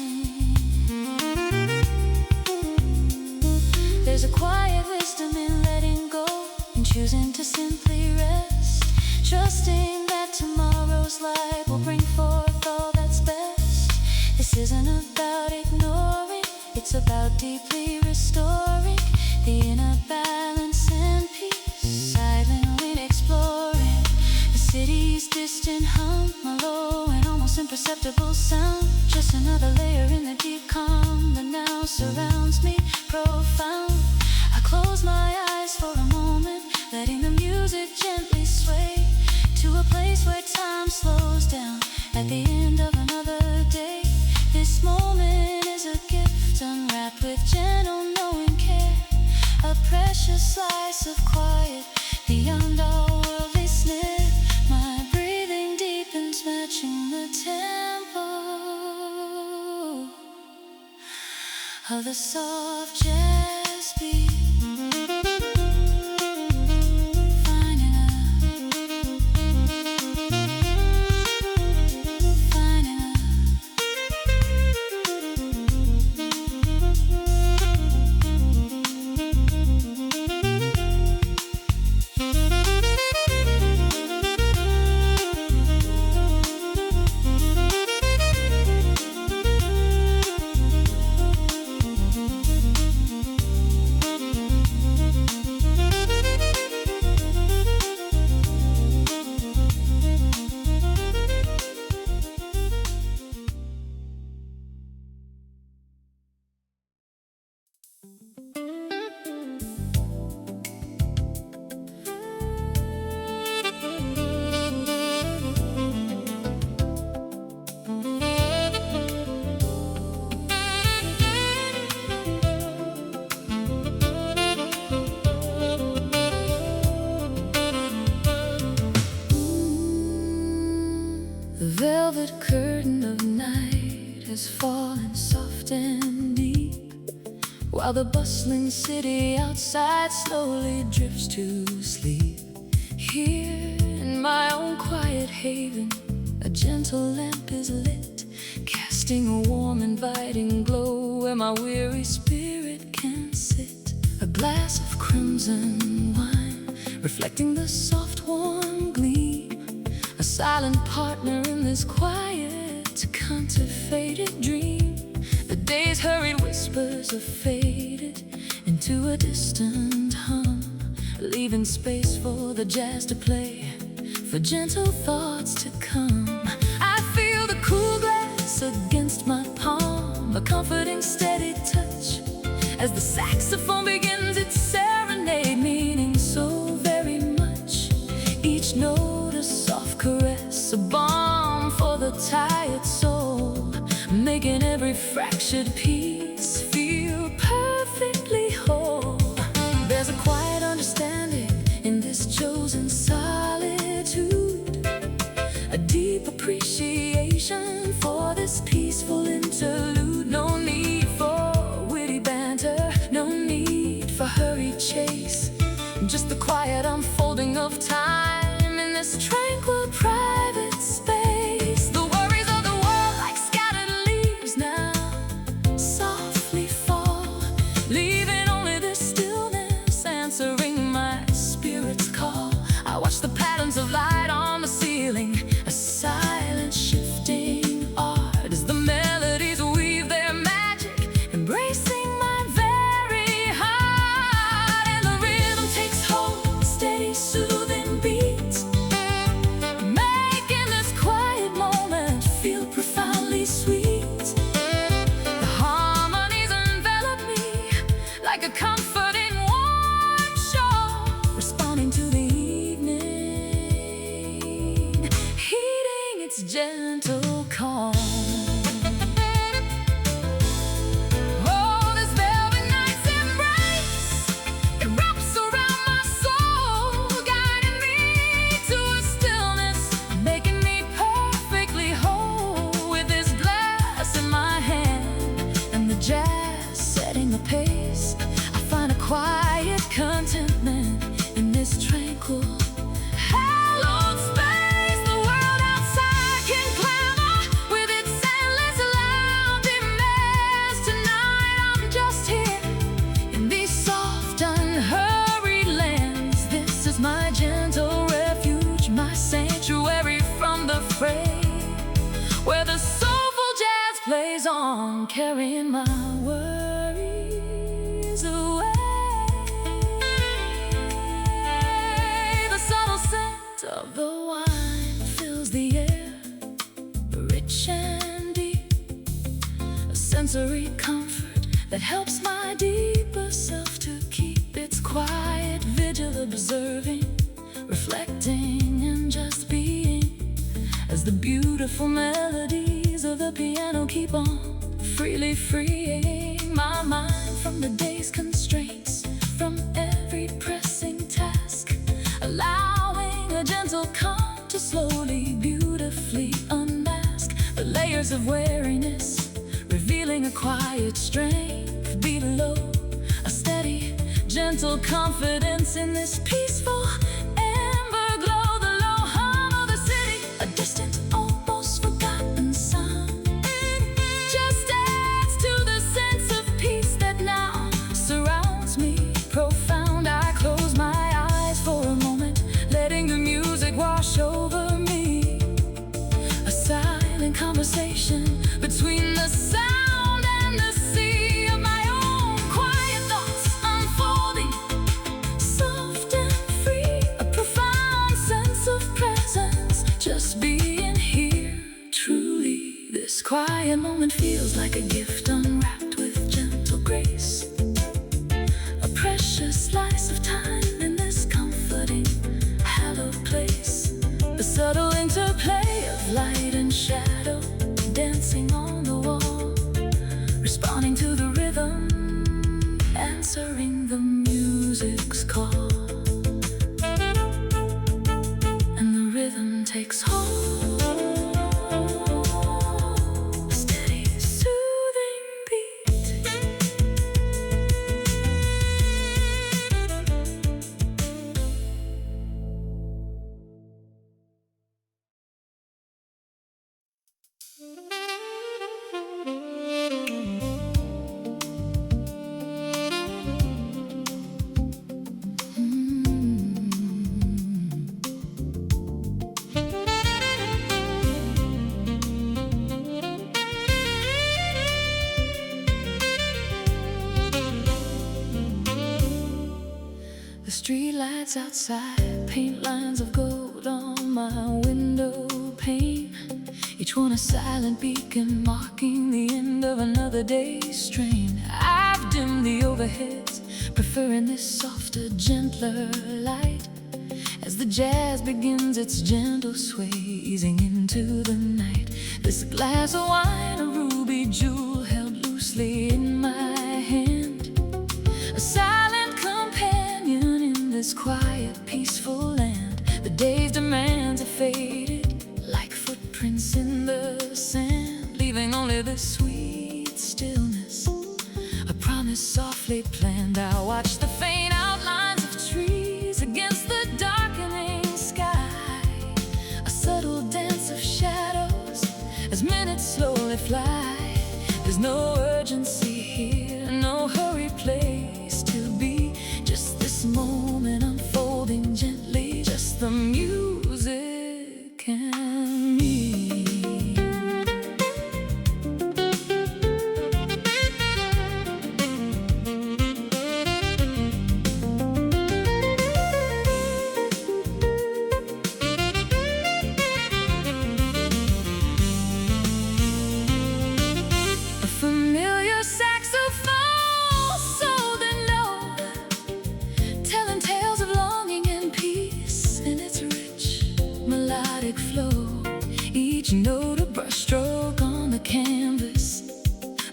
There's a quiet wisdom in letting go and choosing to simply rest, trusting that tomorrow's light will bring forth all that's best. This isn't about ignoring, it's about deeply restoring the inner balance and peace, silently exploring the city's distant hum, a low and almost imperceptible sound. Just another layer in the deep calm that now surrounds me, profound. I close my eyes for a moment, letting the music gently sway to a place where time slows down at the end of another day. This moment is a gift unwrapped with gentle knowing care, a precious slice of quiet beyond all worldly snare. My breathing deepens, matching the tempo of the soft jazz beat. The velvet curtain of night has fallen soft and deep, while the bustling city outside slowly drifts to sleep. Here in my own quiet haven, a gentle lamp is lit, casting a warm, inviting glow where my weary spirit can sit. A glass of crimson wine, reflecting the soft, warm gleam, a silent partner in this quiet, contemplated dream. The day's hurried whispers are faded into a distant hum, leaving space for the jazz to play, for gentle thoughts to come. I feel the cool glass against my palm, a comforting steady touch, as the saxophone begins its serenade, meaning so very much. Each note a soft caress, a balm for the tired soul, making every fractured piece feel perfectly whole. There's a quiet understanding in this chosen solitude, a deep appreciation for this peaceful interlude. No need for witty banter, no need for hurried chase, just the quiet unfolding of time in this tranquil private space. The worries of the world, like scattered leaves, now softly fall, leaving only this stillness answering my spirit's call. I watch the patterns of light on the ceiling, a silent shifting art, as the melodies weave their magic, embracing my very heart. And the rhythm takes hold, steady, soothing beat, making this quiet moment feel profoundly sweet. The harmonies envelop me like a comforting warm shawl, responding to the evening, heeding its gentle call. Oh, this velvet night's embrace, it wraps around my soul, guiding me to a stillness, making me perfectly whole. With this glass in my hand and the jazz set carrying my worries away. The subtle scent of the wine fills the air, rich and deep, a sensory comfort that helps my deeper self to keep its quiet vigil, observing, reflecting, and just being, as the beautiful melodies of the piano keep on freely freeing my mind from the day's constraints, from every pressing task, allowing a gentle calm to slowly, beautifully unmask the layers of weariness, revealing a quiet strength below, a steady, gentle confidence in this peaceful amber glow. The low hum of the city, a distant, almost forgotten sound, just adds to the sense of peace that now surrounds me profound. I close my eyes for a moment, letting the music wash over me, a silent conversation between the sound and the sea of my own quiet thoughts unfolding, soft and free, a profound sense of presence, just being here. Truly, this quiet moment feels like a gift unwrapped with gentle grace, a precious slice of time in this comforting, hallowed place. The subtle interplay of light and shadow, dancing on the wall, responding to the rhythm, answering the music's call, and the rhythm takes hold, a steady, soothing beat. The street lights outside paint lines of gold on my window pane, each one a silent beacon marking the end of another day's strain. I've dimmed the overheads, preferring this softer, gentler light, as the jazz begins its gentle sway, easing into the night. This glass of wine, a ruby jewel held loosely in my hand, a silent companion in this quiet, peaceful land. The day's demands have faded like footprints in the sand, leaving only the sweet stillness, a promise softly planned. I watch the faint outlines of trees against the darkening sky, a subtle dance of shadows as minutes slowly fly. There's no urgency here, no hurried place to be, just this moment unfolding gently, just the music and me. A familiar saxophone, sold and low, telling tales of longing and peace in its rich melodic flow. Each note a brushstroke on the canvas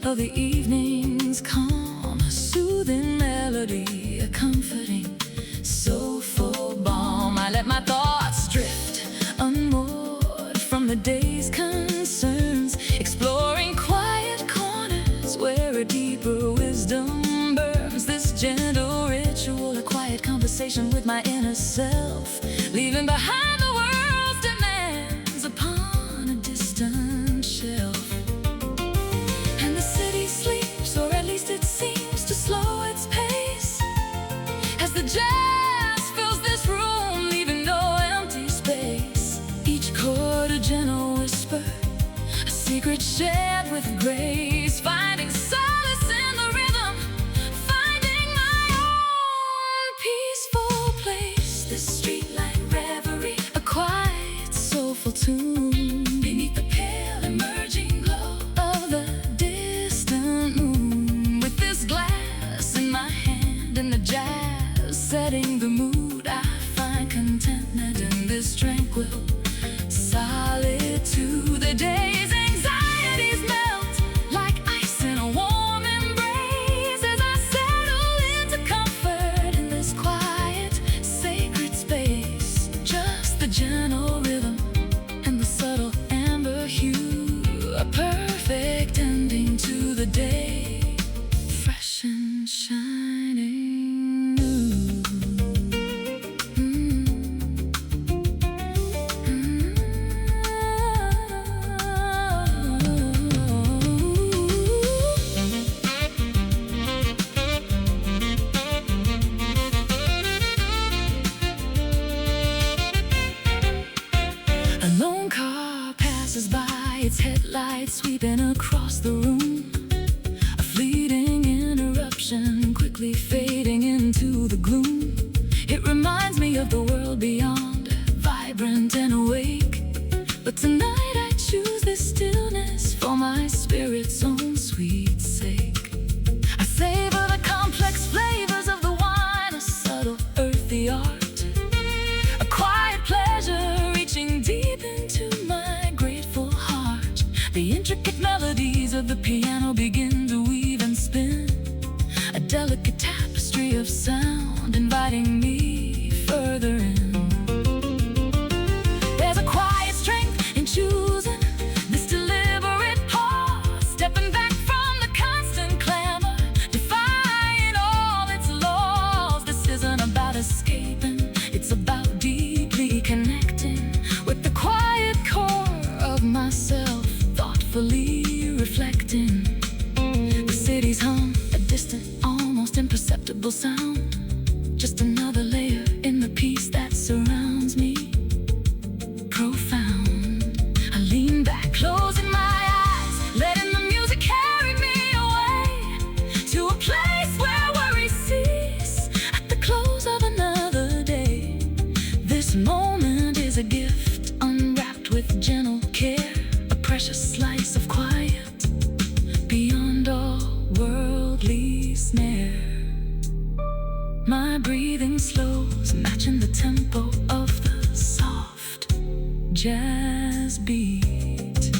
of the evening's calm, a soothing melody, a comforting, soulful balm. I let my thoughts drift, unmoored from the day's concerns, exploring quiet corners where a deeper wisdom burns. This gentle ritual, a quiet conversation with my inner self, leaving behind the world's demands upon a distant shelf. And the city sleeps, or at least it seems to slow its pace, as the jazz fills this room, leaving no empty space. Each chord a gentle whisper, a secret secret shared with grace, finding solace in the rhythm, finding my own peaceful place. This streetlight reverie, a quiet, soulful tune beneath the pale emerging glow of the distant moon. With this glass in my hand and the jazz setting the mood, I find contentment in this tranquil solitude. The day's anxieties melt like ice in a warm embrace as I settle into comfort in this quiet, sacred space. Just the gentle rhythm and the subtle amber hue, a perfect ending to the day, fresh and shining new. A lone car passes by, its headlights sweeping across the room. A fleeting interruption, quickly fading into the gloom. It reminds me of the world beyond, vibrant and awake. But tonight I choose this stillness for my spirit's own sweet sake. I savor the complex flavors of the wine, a subtle earthy art, a quiet pleasure reaching deep into my grateful heart. The intricate melodies of the piano begin to weave and spin, a delicate tapestry of sound inviting me further in. There's a quiet strength in choosing this deliberate pause, stepping back from the constant clamor, defying all its laws. This isn't about escaping, it's about deeply connecting with the quiet core of myself, thoughtfully reflecting. The city's hum, a distant, almost imperceptible sound, just another layer in the peace that surrounds me, profound. I lean back, closing my eyes, letting the music carry me away to a place where worries cease at the close of another day. This moment is a gift unwrapped with gentle care, a precious slice of quiet beyond all worldly snare. My breathing slows, matching the tempo of the soft jazz beat,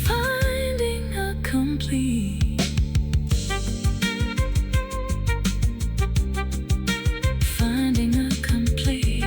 finding a complete, finding a complete.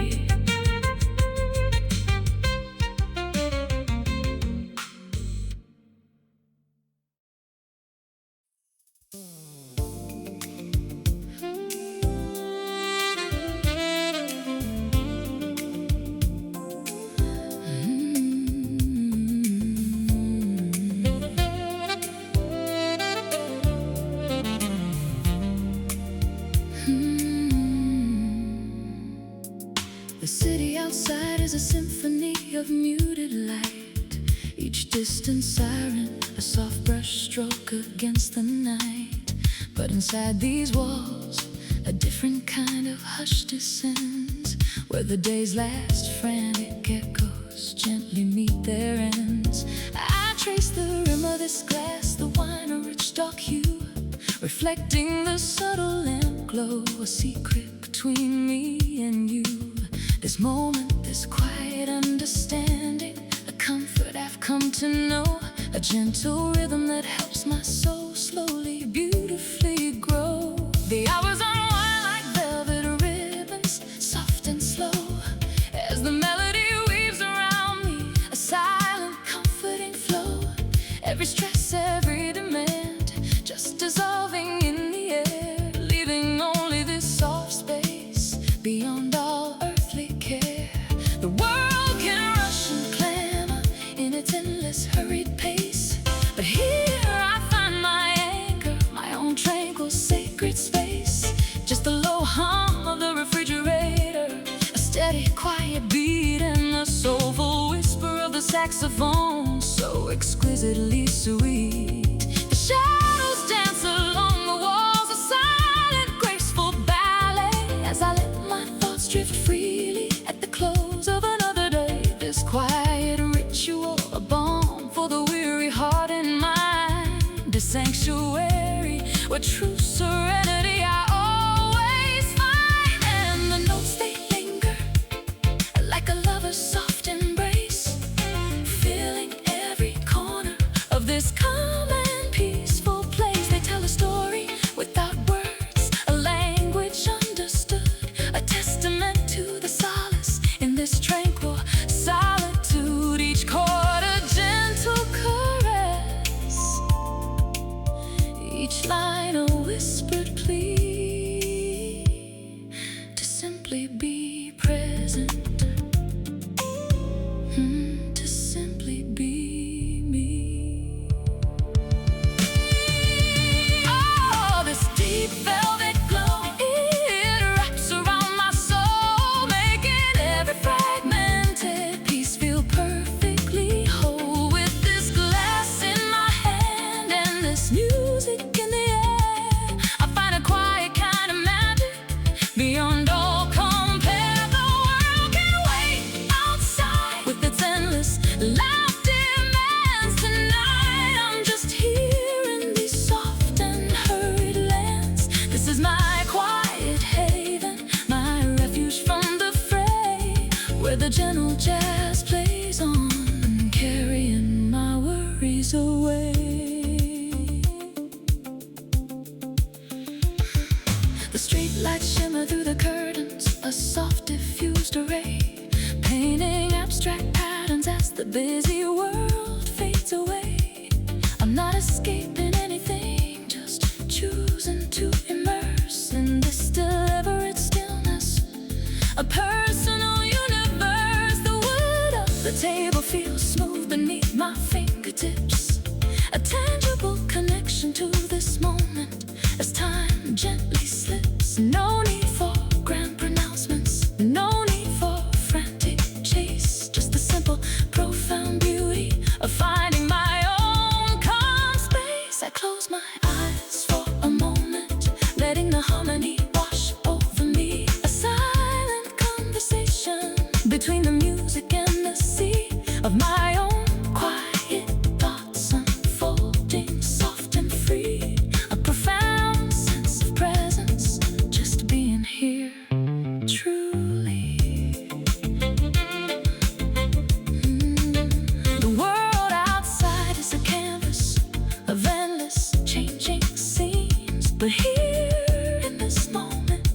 The city outside is a symphony of muted light, each distant siren a soft brush stroke against the night. But inside these walls, a different kind of hush descends, where the day's last frantic echoes gently meet their ends. I trace the rim of this glass, the wine a rich dark hue, reflecting the subtle lamp glow, a secret between me and you. This moment, this quiet understanding, a comfort I've come to know, a gentle rhythm that helps my soul slowly, beautifully grow. The hours unwind like velvet ribbons, soft and slow, as the melody weaves around me, a silent, comforting flow. Every stress, every demand, just dissolving in the air, leaving only this soft space beyond all earthly care. The world can rush and clamor in its endless hurried pace, but here I find my anchor, my own tranquil sacred space. Just the low hum of the refrigerator, a steady quiet beat, and the soulful whisper of the saxophone, so so exquisitely sweet. The shadows dance along the walls, a silent, graceful ballet, as I let my thoughts drift freely at the close of another day. This quiet ritual, a balm for the weary heart and mind, a sanctuary where true serenity I always find. And the notes, they linger like a lover's soft embrace, filling every corner of this calm and peaceful place. They tell a story without words, a language understood, a testament to the solace in this tranquil solitude. Each chord a gentle caress, each line a whispered plea to simply be present, to simply be me. Oh, this deep velvet glow, it wraps around my soul, making every fragmented piece feel perfectly whole. With this glass in my hand and this music in the air, I find a quiet kind of magic beyond all compare. The world can wait outside with its endless loud demands. Tonight I'm just here in these soft and hurried lands. This is my quiet haven, my refuge from the fray, where the gentle jazz plays on, carrying my worries away. The street lights shimmer through the curtains, a soft diffused array, painting abstract patterns as the busy world fades away. I'm not escaping anything, just choosing to immerse in this deliberate stillness, a personal universe. The wood of the table feels smooth beneath my fingertips, a tangible connection to this moment as time gently slips. No need for grand pronouncements, no need for frantic chase, just the simple, profound beauty of finding my own calm space. I close my eyes for a moment, letting the harmony wash over me, a silent conversation between the music and the sea of my own quiet thoughts unfolding, soft and free, a profound sense of presence, just being here truly. The world outside is a canvas of endless changing scenes, but here in this moment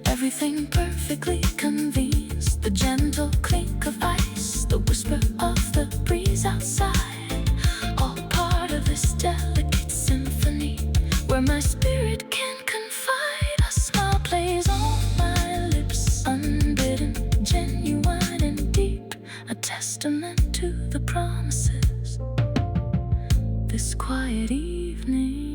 everything perfectly convenes. The gentle clink of ice, the whisper of the breeze outside, all part of this delicate symphony where my spirit can confide. A smile plays on my lips, unbidden, genuine and deep, a testament to the promises this quiet evening